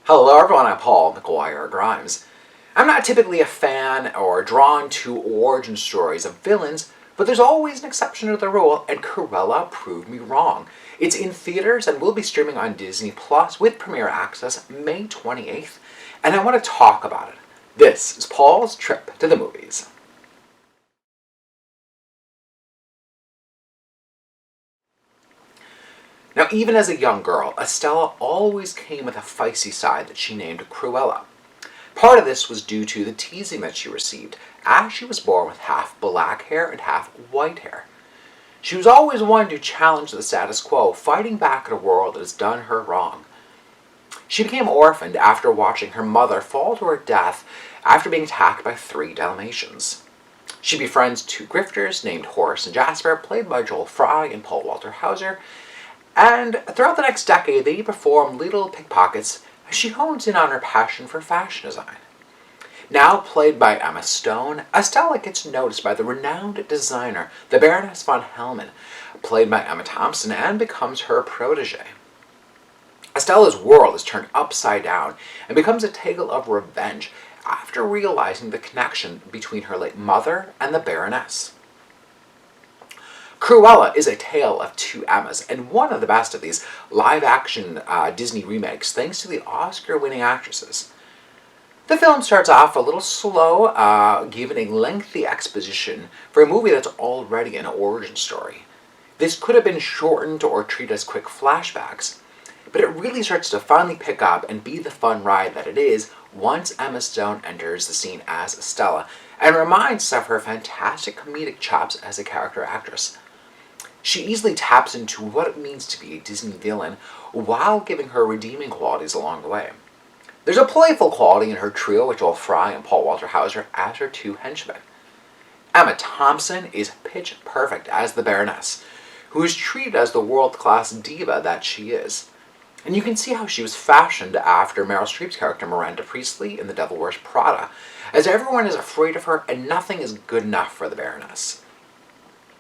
Hello everyone, I'm Paul McGuire Grimes. I'm not typically a fan or drawn to origin stories of villains, but there's always an exception to the rule, and Cruella proved me wrong. It's in theaters and will be streaming on Disney Plus with premiere access May 28th, and I want to talk about it. This is Paul's trip to the movies. Now, even as a young girl, Estella always came with a feisty side that she named Cruella. Part of this was due to the teasing that she received, as she was born with half black hair and half white hair. She was always one to challenge the status quo, fighting back at a world that has done her wrong. She became orphaned after watching her mother fall to her death after being attacked by 3 Dalmatians. She befriends 2 grifters named Horace and Jasper, played by Joel Fry and Paul Walter Hauser, and throughout the next decade, they perform little pickpockets as she hones in on her passion for fashion design. Now played by Emma Stone, Estella gets noticed by the renowned designer, the Baroness von Hellman, played by Emma Thompson, and becomes her protege. Estella's world is turned upside down and becomes a tale of revenge after realizing the connection between her late mother and the Baroness. Cruella is a tale of 2 Emmas, and one of the best of these live-action Disney remakes, thanks to the Oscar-winning actresses. The film starts off a little slow, giving a lengthy exposition for a movie that's already an origin story. This could have been shortened or treated as quick flashbacks, but it really starts to finally pick up and be the fun ride that it is once Emma Stone enters the scene as Estella, and reminds us of her fantastic comedic chops as a character actress. She easily taps into what it means to be a Disney villain while giving her redeeming qualities along the way. There's a playful quality in her trio with Joel Fry and Paul Walter Hauser as her 2 henchmen. Emma Thompson is pitch perfect as the Baroness, who is treated as the world-class diva that she is. And you can see how she was fashioned after Meryl Streep's character Miranda Priestly in The Devil Wears Prada, as everyone is afraid of her and nothing is good enough for the Baroness.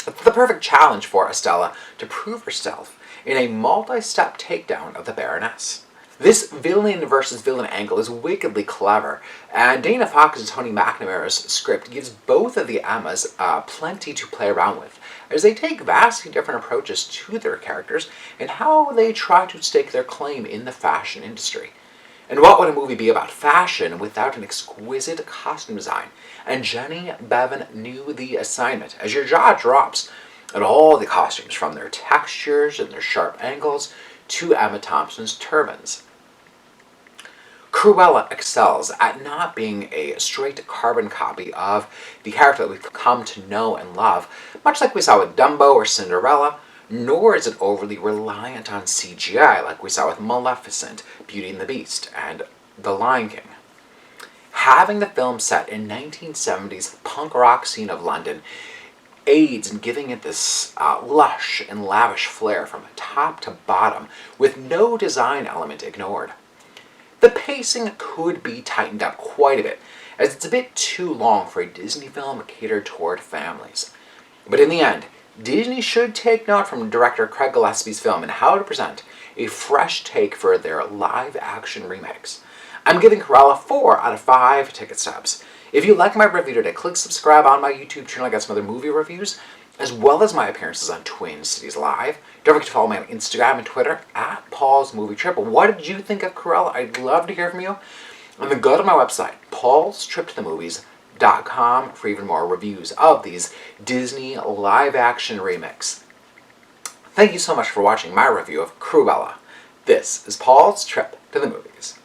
It's the perfect challenge for Estella to prove herself in a multi-step takedown of the Baroness. This villain versus villain angle is wickedly clever, and Dana Fox and Tony McNamara's script gives both of the Emmas plenty to play around with, as they take vastly different approaches to their characters and how they try to stake their claim in the fashion industry. And what would a movie be about fashion without an exquisite costume design? And Jenny Bevan knew the assignment, as your jaw drops at all the costumes, from their textures and their sharp angles to Emma Thompson's turbans. Cruella excels at not being a straight carbon copy of the character that we've come to know and love, much like we saw with Dumbo or Cinderella, nor is it overly reliant on CGI like we saw with Maleficent, Beauty and the Beast, and The Lion King. Having the film set in 1970s punk rock scene of London aids in giving it this lush and lavish flair from top to bottom, with no design element ignored. The pacing could be tightened up quite a bit, as it's a bit too long for a Disney film catered toward families. But in the end, Disney should take note from director Craig Gillespie's film and how to present a fresh take for their live-action remakes. I'm giving Cruella 4 out of 5 ticket stubs. If you like my review today, click subscribe on my YouTube channel. I got some other movie reviews, as well as my appearances on Twin Cities Live. Don't forget to follow me on Instagram and Twitter at Paul's Movie Trip. What did you think of Cruella? I'd love to hear from you. And then go to my website, paulstriptothemovies.com, for even more reviews of these Disney live-action remakes. Thank you so much for watching my review of Cruella. This is Paul's Trip to the Movies.